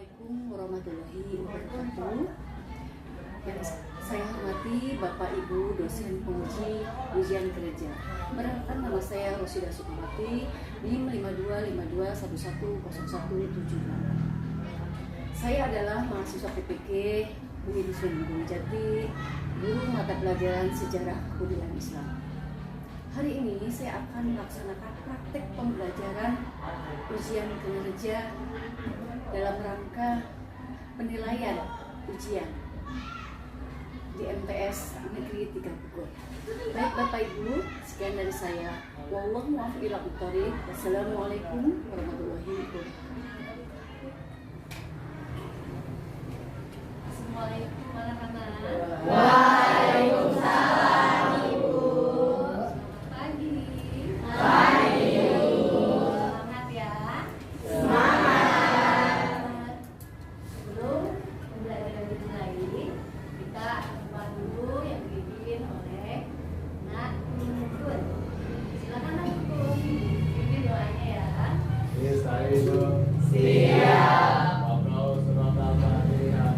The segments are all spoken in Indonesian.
Assalamualaikum warahmatullahi wabarakatuh. Yang saya hormati Bapak Ibu dosen penguji ujian kerja. Perkenalkan, nama saya Rosida Sukamati, NIM 5252110178. Saya adalah mahasiswa PPK UIN Sunan Jati, guru mata pelajaran sejarah kebudayaan Islam. Hari ini saya akan melaksanakan praktek pembelajaran ujian kinerja dalam rangka penilaian ujian di MTS Negeri 3 Bogor. Baik Bapak Ibu, sekian dari saya. Wallahu a'lam bishawab. Wassalamualaikum warahmatullahi wabarakatuh. Assalamualaikum anak-anak. Waalaikumsalam Ibu. Pagi. Pagi Ibu. Semangat ya. Semangat. Sebelum pembelajaran dimulai, kita buat dulu yang dipimpin oleh Nak Nukun. Silakan Nak Nukun, pimpin doanya ya. Bisa Ibu. Siap. Bapak surat Al-Fatihah.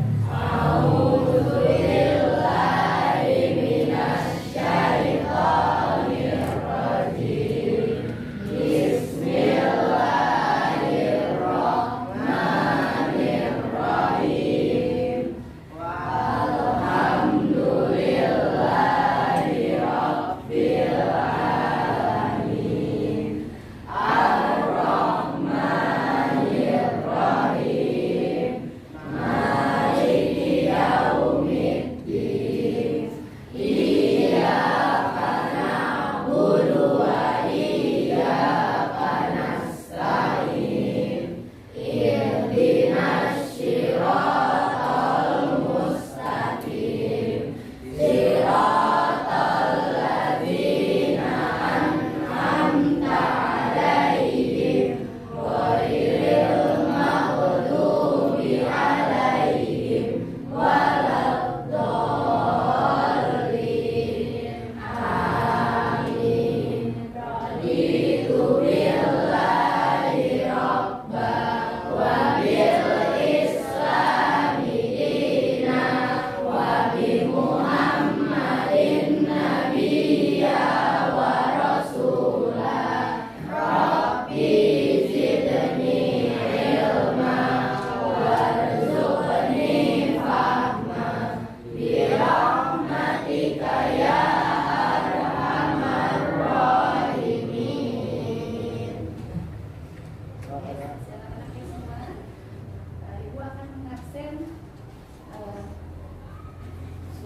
Ibu akan mengaksen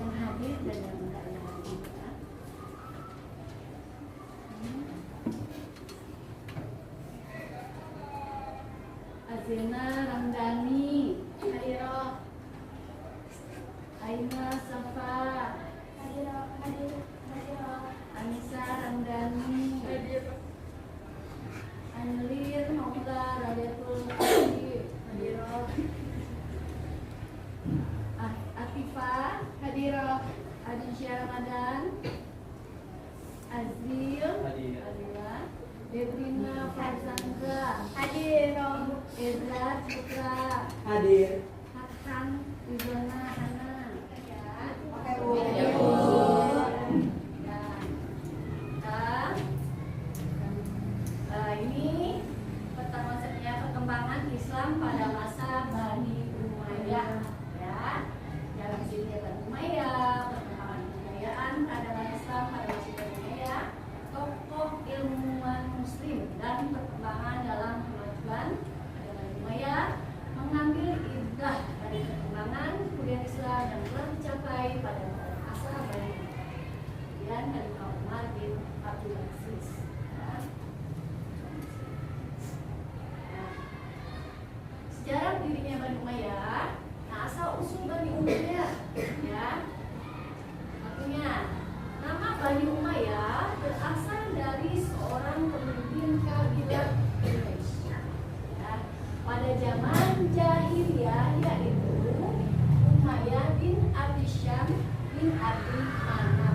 yang hadir dan yang tidak hadir ya. Azena Ramdhani, Hadiroh. Aina Safa, Hadiroh. Anissa Ramdhani, Hadiroh. Anlir Maula Radiatul Qadir, Hadiroh. Atifah, Hadiroh. Adisya Ramadan, Azril, Hadiroh. Debrina Farzandra, Hadiroh. Ezra Putra, Hadir. Hakan Rizwana Hana, Oke Bu. Ya, Bu. Ini pertama saja perkembangan Islam pada masa Bani Umayyah ya. Dalam sini Bani Umayyah, perkembangan kebudayaan peradaban Islam pada masa Bani Umayyah, tokoh ilmuwan Muslim dan perkembangan dalam kemajuan pada Bani Umayyah, mengambil ibrah dari perkembangan kebudayaan Islam yang telah dicapai pada masa Bani Umayyah. Kemudian Khalifah Umar bin Abdul Aziz. Sejarah berdirinya Bani Umayyah, nah asal usul Bani Umayyah ya. Artinya nama Bani Umayyah berasal dari seorang pemimpin kabilah Quraisy ya. Pada zaman jahiliyah yaitu Umayyah bin Abi Syam bin Abi Manaf.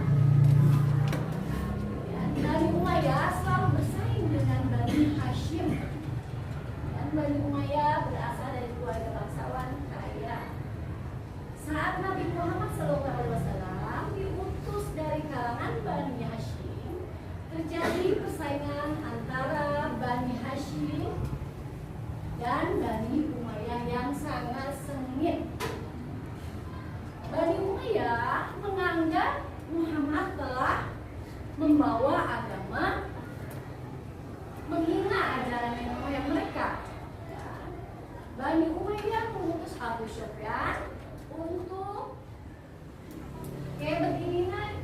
Ya, Bani Umayyah selalu bersaing dengan Bani Hashim. Dan Bani Umayyah berasal dari keluarga bangsawan kaya. Saat Nabi Muhammad SAW diutus dari kalangan Bani Hashim, terjadi persaingan antara Bani Hashim dan Bani Umayyah yang sangat sengit. Bani Umayyah menganggap Muhammad telah membawa agama menghina ajaran nenek moyang mereka. Bani Umayyah mengutus Abu Sufyan untuk berdirinya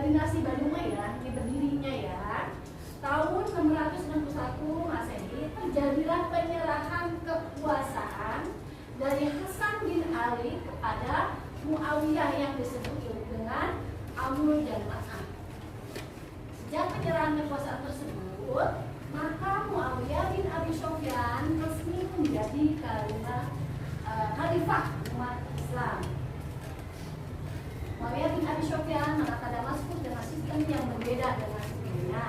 dinasti Bani Umayyah, ini berdirinya ya. Tahun 661 Masehi terjadilah penyerahan kekuasaan dari Hasan bin Ali kepada Muawiyah yang disebut dengan Amr Jama'ah. Sejak penyerahan kekuasaan tersebut, maka Muawiyah bin Abi Sufyan resmi menjadi khalifah umat Islam. Muawiyah bin Abi Sufyan menata Damaskus dengan sistem yang berbeda dengan sebelumnya.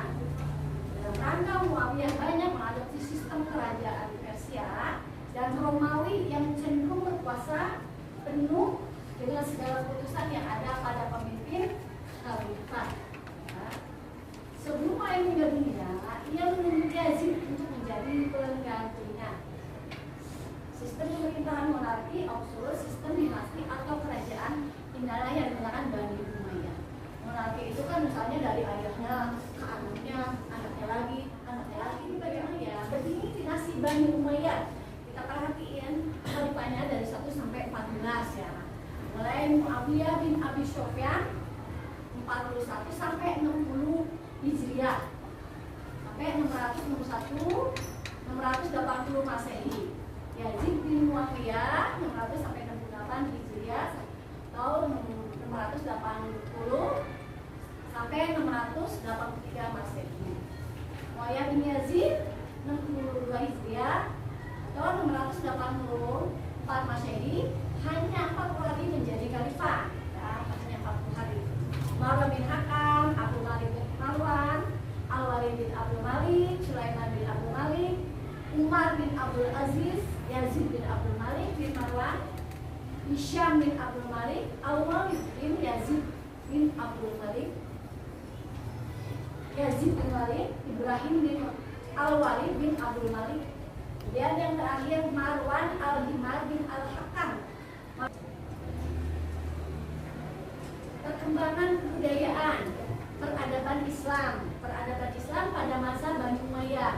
Dalam rangka Muawiyah banyak mengadopsi sistem kerajaan Persia dan Romawi yang cenderung berkuasa penuh dengan segala keputusan yang ada pada pemimpin khalifah. Sebelum Muawiyah meninggal dunia, ia menunjuk Yazid untuk menjadi penggantinya. Sistem pemerintahan monarki absolut, sistem dinasti atau kerajaan inilah yang digunakan Bani Umayyah. Monarki itu kan misalnya dari ayahnya ke anaknya lagi, ini bagaimana ya? Berdiri dinasti Bani Umayyah. Kita perhatiin khalifahnya dari 1 sampai 14 ya. Mulai Muawiyah bin Abi Sufyan 41 sampai 60 Hijriah sampai 661 680 Masehi. Yazid bin Muawiyah 600 sampai 68 Hijriah tahun 680 sampai 683 Masehi. Muawiyah bin Yazid 62 Hijriah tahun 684 Masehi, hanya 40 hari menjadi khalifah. Ya, hanya 40 hari. Marwan bin Hakam, Abu Malik bin Marwan, Al-Walid bin Abdul Malik, Sulaiman bin Abdul Malik, Umar bin Abdul Aziz, Yazid bin Abdul Malik bin Marwan, Hisham bin Abdul Malik, Al-Walid bin Yazid bin Abdul Malik, Yazid bin Malik, Ibrahim bin Al-Walid bin Abdul Malik. Kemudian yang terakhir Marwan Al-Himar bin Al-Hakam. Perkembangan kebudayaan, peradaban Islam pada masa Bani Umayyah.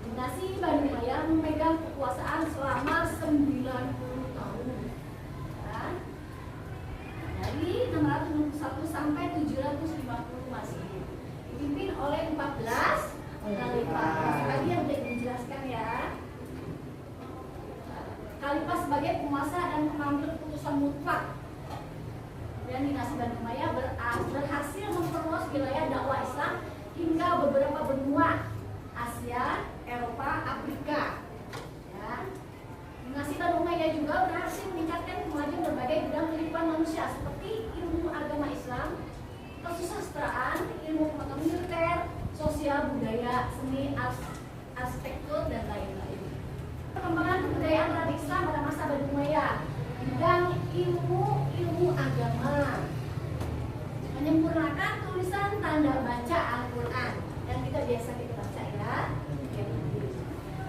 Dinasti Bani Umayyah memegang kekuasaan selama 90 tahun. Ya. Dari 661 sampai 750 Masehi. Dipimpin oleh 14 khalifah. Tadi yang sudah dijelaskan ya. Khalifah sebagai penguasa dan pengambil keputusan mutlak. Dan dinasti Bani Umayyah berhasil memperluas wilayah dakwah Islam hingga beberapa benua Asia, Eropa, Afrika. Ya. Dinasti Bani Umayyah juga berhasil meningkatkan kemajuan berbagai bidang kehidupan manusia seperti ilmu agama Islam, kesusastraan, ilmu pengetahuan militer, sosial, budaya, seni, arsitektur, dan lain-lain. Perkembangan kebudayaan umat Islam pada masa Bani Umayyah, bidang ilmu agama, menyempurnakan tulisan tanda baca Al-Quran yang kita biasa baca ya.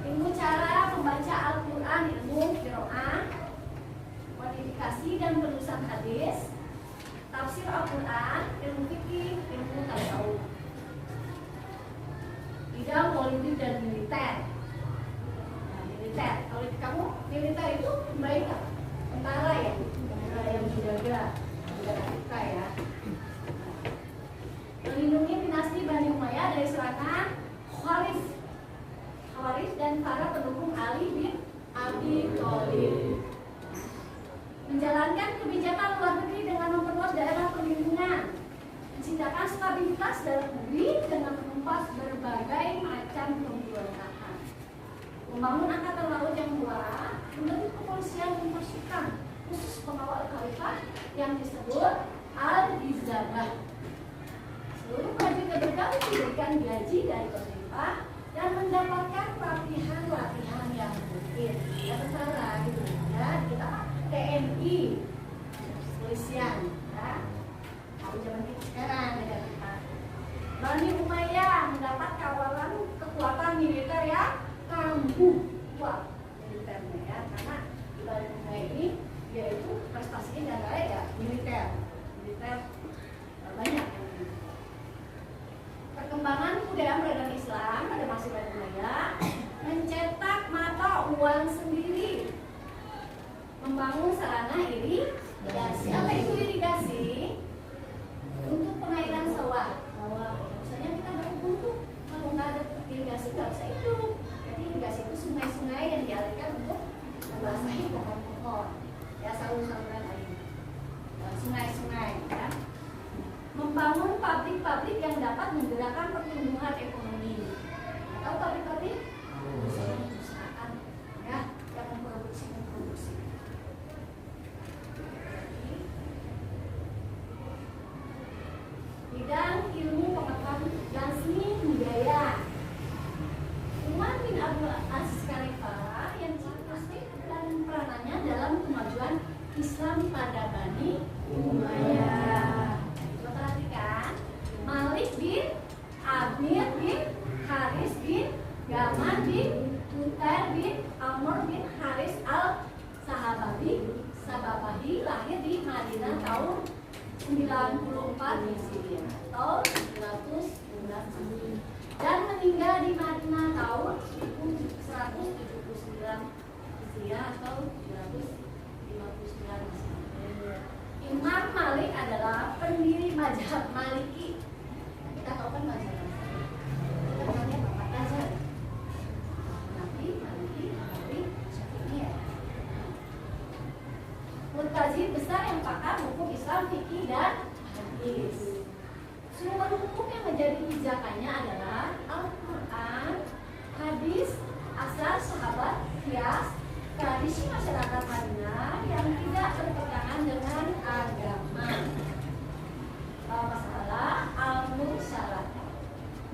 Ilmu cara membaca Al-Quran, ilmu qiraah, kodifikasi dan penulisan hadis, tafsir Al-Quran, ilmu fikih, ilmu tasawuf. Bidang politik dan militer. Nah, militer, kalau kamu militer itu baik nggak? Tentara ya, tentara yang menjaga kita ya. Melindungi dinasti Bani Umayyah dari serangan Khawarij dan para pendukung Ali bin Abi Thalib. Menjalankan kebijakan luar negeri dengan memperluas daerah perlindungan, menciptakan stabilitas dalam negeri dengan menumpas berbagai macam pemberontakan, membangun angkatan laut yang kuat, membentuk kepolisian dan pasukan khusus pengawal khalifah yang disebut Al-Gizabah. Seluruh prajurit bergabung diberikan gaji dari pemerintah dan mendapatkan pelatihan yang rutin. Ya, tentara lagi polisian, ya. Kalau zaman kita sekarang negara kita. Bani Umayyah mendapat kawalan kekuatan militer yang kambuh kuat militernya, ya, karena di Bani Umayyah ini yaitu prestasinya adalah ya militer banyak. Perkembangan budaya peradaban Islam pada masa Bani Umayyah mencetak mata uang sendiri, membangun sarana irigasi. Apa itu irigasi? Untuk pengairan sawah. Misalnya kita berkebun tuh, kalau nggak ada irigasi nggak bisa hidup. Jadi irigasi itu sungai-sungai yang dialirkan untuk membasahi pohon-pohon, ya, saluran-saluran air, sungai-sungai, ya. Membangun pabrik-pabrik yang dapat menggerakkan pertumbuhan ekonomi. Atau pabrik-pabrik perusahaan, ya, yang memproduksi. Bidang ilmu pengetahuan dan seni budaya. Umar bin Abdul Aziz Khalifah yang pasti dan peranannya dalam kemajuan Islam pada Bani Umayyah. Coba perhatikan, Malik bin Amir bin Haris bin Gaman bin Utair bin Amr bin Haris al-Sahabahi lahir di Madinah tahun 94 Hijriah atau 919 dan meninggal di Madinah tahun 179 Hijriah atau 759 Hijriah. Imam Malik adalah pendiri mazhab Maliki. Kita tahu kan mazhab kita namanya Bapak Mazhab. Nabi, Maliki, Nabi, Syafi'i, ya. Mujtahid besar yang pakar hukum Islam, fikih dan hadis. Sumber hukum yang menjadi pijakannya adalah Al-Quran, hadis, asar sahabat, qiyas, tradisi masyarakat Madinah yang tidak bertentangan dengan agama. Masalah al-mursyalat.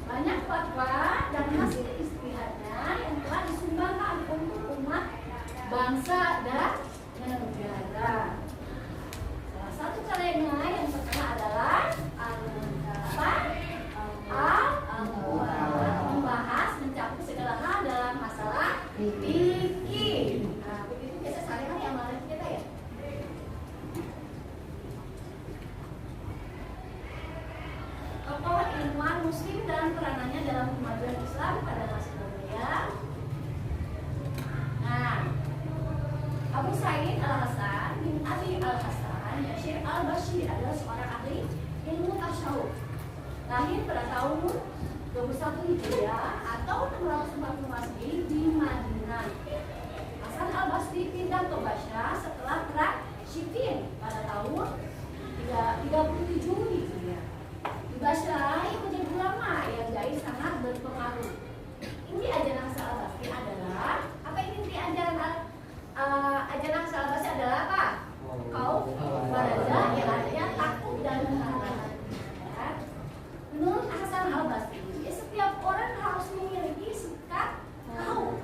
Banyak fatwa dan hasil istihadnya yang telah disumbangkan untuk umat, bangsa dan negara. Salah satu karyanya yang pertama adalah membahas mencakup segala hal dalam masalah fikih. Nah, fikih itu biasa sehari-hari amalan kita, ya. Tokoh ilmuwan Muslim dan peranannya dalam kemajuan Islam pada masa Umayyah. Nah, Abu Sa'id Al-Hasan bin Abi Al-Hasan Yashir Al-Bashir adalah seorang ahli ilmu tasawuf. Lahir pada tahun 21 Hijriah atau 640 Masehi di Madinah. Hasan Al-Basri pindah ke Basra setelah perang Siffin pada tahun 37 Hijriah. Di Basra ia menjadi ulama yang jahit sangat berpengaruh. Inti ajaran Hasan Al-Basri adalah apa? Inti ajaran ajaran Hasan Al-Basri adalah apa? Kau baraza yang artinya takut dan mengharapkan. Menurut Hasan Al-Basri, setiap orang harus memiliki sikap kau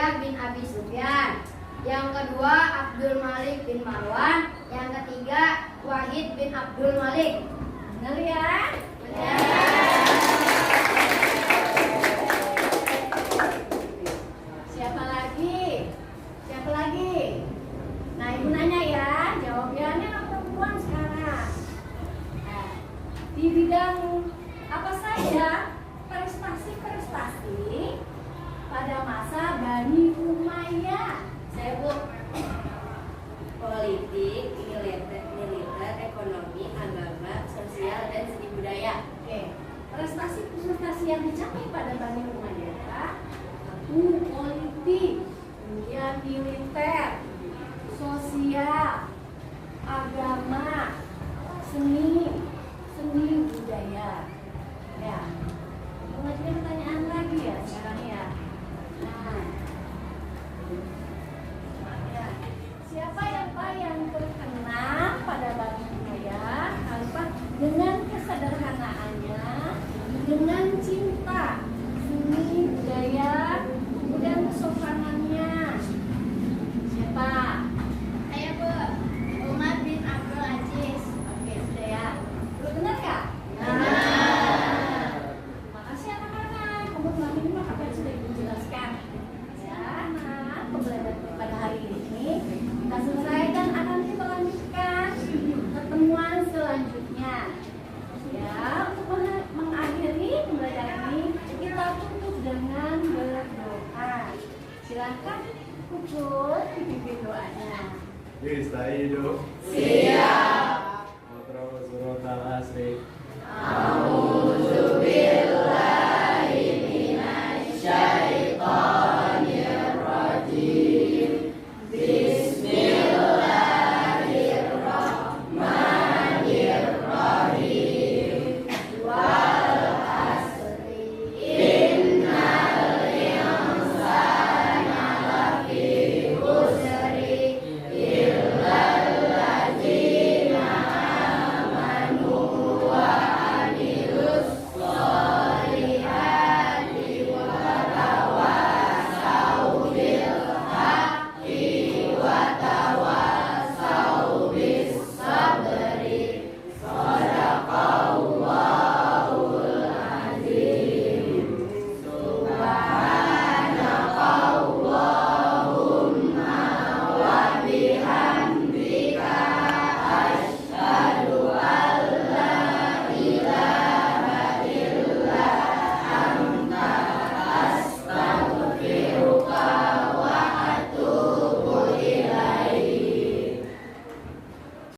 Muayyah bin Abi Sufyan. Yang kedua Abdul Malik bin Marwan. Yang ketiga Wahid bin Abdul Malik. Benar ya? Siapa lagi? Siapa lagi? Nah, ibu nanya ya, jawabannya anak perempuan sekarang. Nah, di bidang apa saja prestasi-prestasi pada masa Bani Umayyah? Saya Bu, politik, militer, ekonomi, agama, sosial, dan seni budaya. Oke, prestasi-prestasi yang dicapai pada Bani Umayyah: satu, politik, kemudian militer, sosial, agama, seni budaya. Ya, mengajukan pertanyaan lagi ya sekarang ya. Nah, ya. Siapa yang terkenal pada Bani Umayyah tanpa dengan kesederhanaannya, dengan cinta, seni budaya, dan kesopanannya? Siapa? Saya Bu, Umar bin Abdul Aziz. Oke, sudah ya. Lu benar nggak? Makasih anak-anak. Kebetulan ini mah apa yang sudah ibu jelaskan. Ya, nah, pembelajaran pada hari ini kita selesai dan akan kita lanjutkan pertemuan selanjutnya. Ya, untuk mengakhiri pembelajaran ini kita tutup dengan berdoa. Silahkan Kucut dipimpin doanya. Istaido. Siap. Putra surat al-asri.